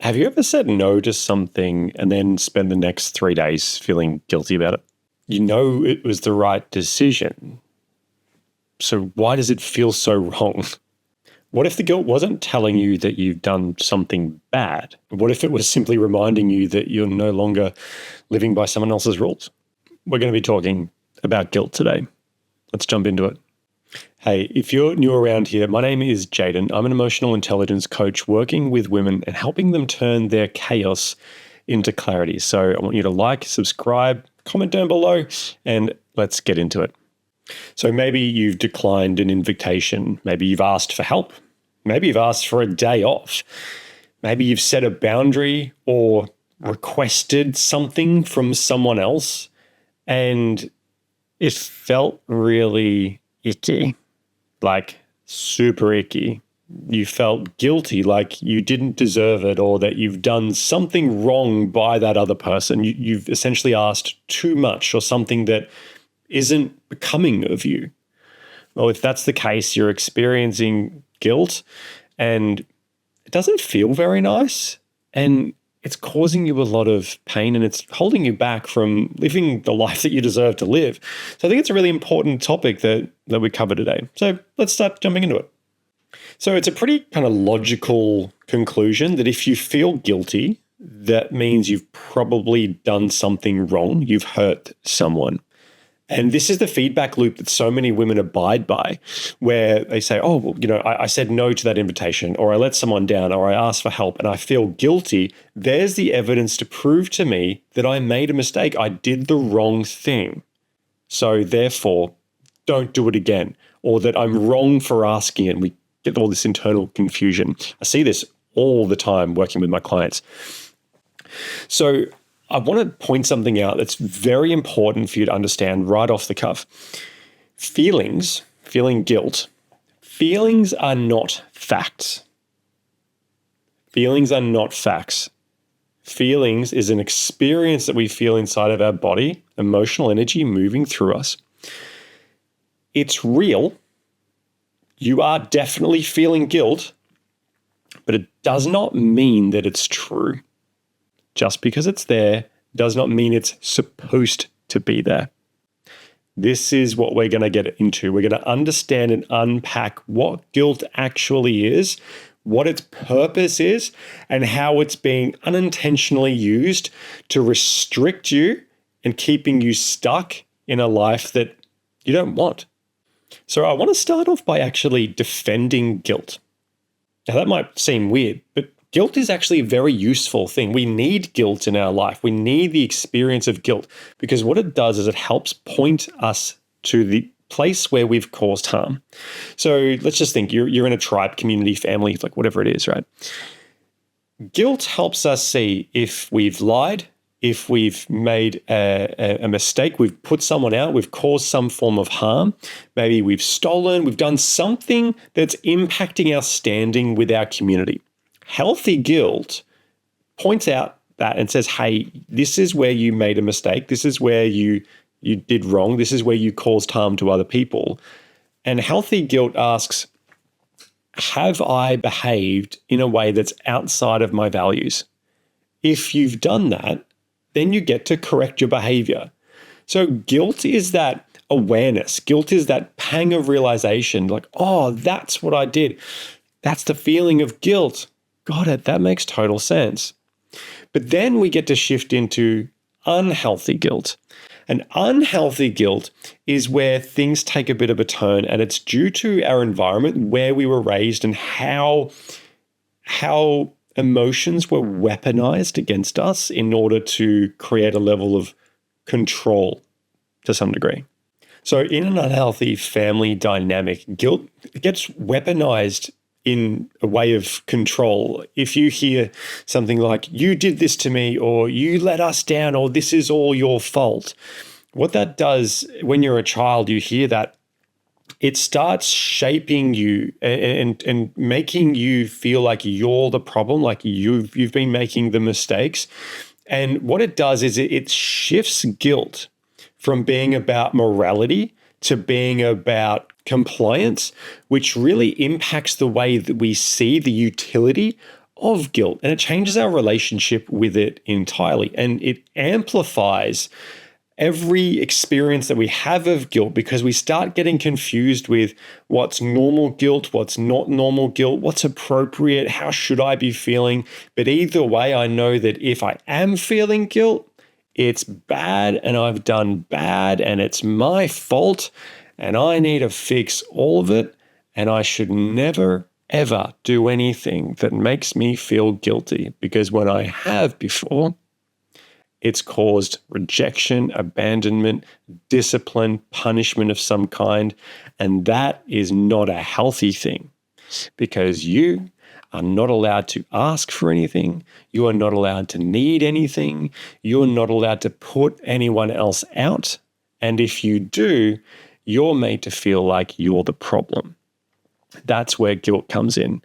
Have you ever said no to something and then spend the next 3 days feeling guilty about it? You know it was the right decision. So why does it feel so wrong? What if the guilt wasn't telling you that you've done something bad? What if it was simply reminding you that you're no longer living by someone else's rules? We're going to be talking about guilt today. Let's jump into it. Hey, if you're new around here, my name is Jayden. I'm an emotional intelligence coach working with women and helping them turn their chaos into clarity. So I want you to like, subscribe, comment down below, and let's get into it. So maybe you've declined an invitation. Maybe you've asked for help. Maybe you've asked for a day off. Maybe you've set a boundary or requested something from someone else and it felt really icky, like super icky. You felt guilty, like you didn't deserve it or that you've done something wrong by that other person. You've essentially asked too much or something that isn't becoming of you. Well, if that's the case, you're experiencing guilt and it doesn't feel very nice and it's causing you a lot of pain and it's holding you back from living the life that you deserve to live. So I think it's a really important topic that we cover today. So let's start jumping into it. So it's a pretty kind of logical conclusion that if you feel guilty, that means you've probably done something wrong. You've hurt someone. And this is the feedback loop that so many women abide by, where they say, oh, well, I said no to that invitation, or I let someone down, or I asked for help, and I feel guilty. There's the evidence to prove to me that I made a mistake. I did the wrong thing. So therefore, don't do it again, or that I'm wrong for asking it. And we get all this internal confusion. I see this all the time working with my clients. So I want to point something out that's very important for you to understand right off the cuff. Feeling guilt, feelings are not facts. Feelings are not facts. Feelings is an experience that we feel inside of our body, emotional energy moving through us. It's real. You are definitely feeling guilt, but it does not mean that it's true. Just because it's there does not mean it's supposed to be there. This is what we're going to get into. We're going to understand and unpack what guilt actually is, what its purpose is, and how it's being unintentionally used to restrict you and keeping you stuck in a life that you don't want. So I want to start off by actually defending guilt. Now that might seem weird, but guilt is actually a very useful thing. We need guilt in our life. We need the experience of guilt because what it does is it helps point us to the place where we've caused harm. So let's just think you're in a tribe, community, family, like whatever it is, right? Guilt helps us see if we've lied, if we've made a mistake, we've put someone out, we've caused some form of harm, maybe we've stolen, we've done something that's impacting our standing with our community. Healthy guilt points out that and says, hey, this is where you made a mistake. This is where you did wrong. This is where you caused harm to other people. And healthy guilt asks, have I behaved in a way that's outside of my values? If you've done that, then you get to correct your behavior. So guilt is that awareness. Guilt is that pang of realization, like, oh, that's what I did. That's the feeling of guilt. Got it. That makes total sense. But then we get to shift into unhealthy guilt. And unhealthy guilt is where things take a bit of a turn, and it's due to our environment, where we were raised, and how emotions were weaponized against us in order to create a level of control to some degree. So in an unhealthy family dynamic, guilt gets weaponized in a way of control. If you hear something like, you did this to me, or you let us down, or this is all your fault, what that does when you're a child, you hear that, it starts shaping you and making you feel like you're the problem, like you've been making the mistakes. And what it does is it shifts guilt from being about morality to being about compliance, which really impacts the way that we see the utility of guilt, and it changes our relationship with it entirely. And it amplifies every experience that we have of guilt because we start getting confused with what's normal guilt, what's not normal guilt, what's appropriate, how should I be feeling. But either way, I know that if I am feeling guilt, it's bad and I've done bad and it's my fault and I need to fix all of it, and I should never, ever do anything that makes me feel guilty, because when I have before, it's caused rejection, abandonment, discipline, punishment of some kind. And that is not a healthy thing, because you are not allowed to ask for anything. You are not allowed to need anything. You are not allowed to put anyone else out. And if you do, you're made to feel like you're the problem. That's where guilt comes in.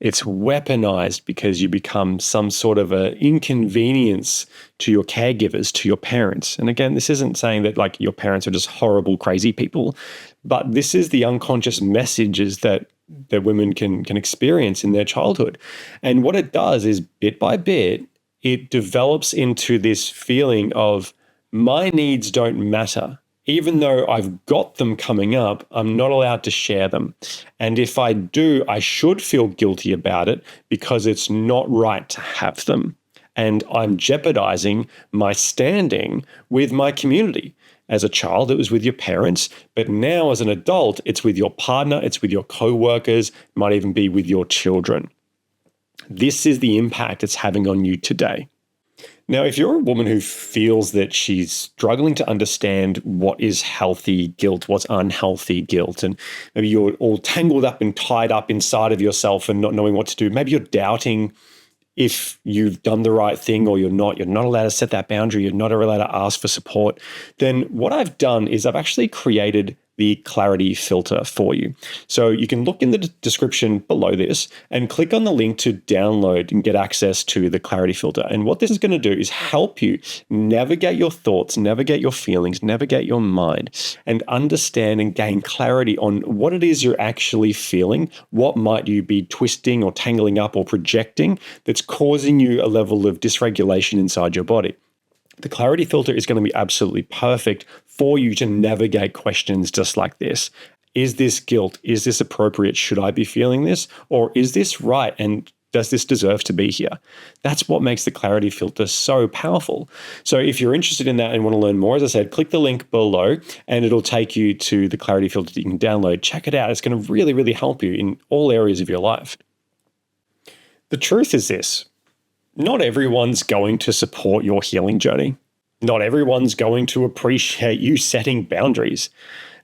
It's weaponized because you become some sort of an inconvenience to your caregivers, to your parents. And again, this isn't saying that like your parents are just horrible, crazy people, but this is the unconscious messages that women can experience in their childhood. And what it does is, bit by bit, it develops into this feeling of my needs don't matter. Even though I've got them coming up, I'm not allowed to share them. And if I do, I should feel guilty about it because it's not right to have them. And I'm jeopardizing my standing with my community. As a child, it was with your parents, but now as an adult, it's with your partner, it's with your co-workers, might even be with your children. This is the impact it's having on you today. Now, if you're a woman who feels that she's struggling to understand what is healthy guilt, what's unhealthy guilt, and maybe you're all tangled up and tied up inside of yourself and not knowing what to do, maybe you're doubting if you've done the right thing or you're not allowed to set that boundary, you're not allowed to ask for support, then what I've done is I've actually created the clarity filter for you. So you can look in the description below this and click on the link to download and get access to the clarity filter. And what this is going to do is help you navigate your thoughts, navigate your feelings, navigate your mind, and understand and gain clarity on what it is you're actually feeling, what might you be twisting or tangling up or projecting that's causing you a level of dysregulation inside your body. The clarity filter is going to be absolutely perfect for you to navigate questions just like this. Is this guilt? Is this appropriate? Should I be feeling this? Or is this right? And does this deserve to be here? That's what makes the clarity filter so powerful. So if you're interested in that and want to learn more, as I said, click the link below and it'll take you to the clarity filter that you can download. Check it out. It's going to really, really help you in all areas of your life. The truth is this. Not everyone's going to support your healing journey. Not everyone's going to appreciate you setting boundaries.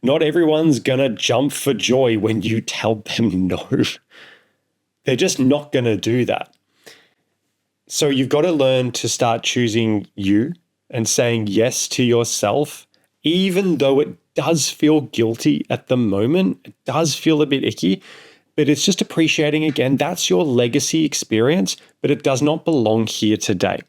Not everyone's going to jump for joy when you tell them no. They're just not going to do that. So you've got to learn to start choosing you and saying yes to yourself, even though it does feel guilty at the moment. It does feel a bit icky. But it's just appreciating, again, that's your legacy experience, but it does not belong here today.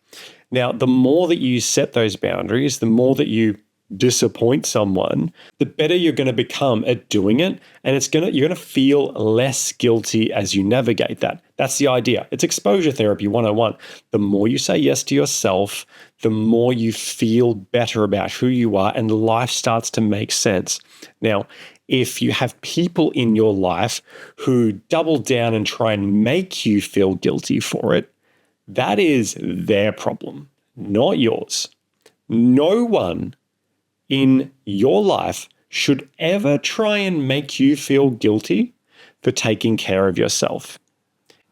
Now, the more that you set those boundaries, the more that you disappoint someone, the better you're going to become at doing it. And you're going to feel less guilty as you navigate that. That's the idea. It's exposure therapy 101. The more you say yes to yourself, the more you feel better about who you are and life starts to make sense. Now, if you have people in your life who double down and try and make you feel guilty for it, that is their problem, not yours. No one in your life should ever try and make you feel guilty for taking care of yourself.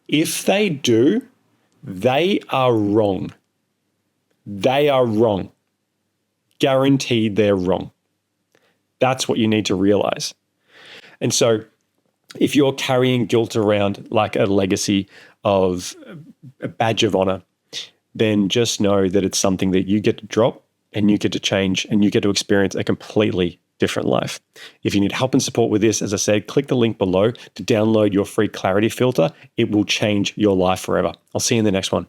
If they do, they are wrong. They are wrong. Guaranteed they're wrong. That's what you need to realize. And so if you're carrying guilt around like a legacy of a badge of honor, then just know that it's something that you get to drop and you get to change and you get to experience a completely different life. If you need help and support with this, as I said, click the link below to download your free clarity filter. It will change your life forever. I'll see you in the next one.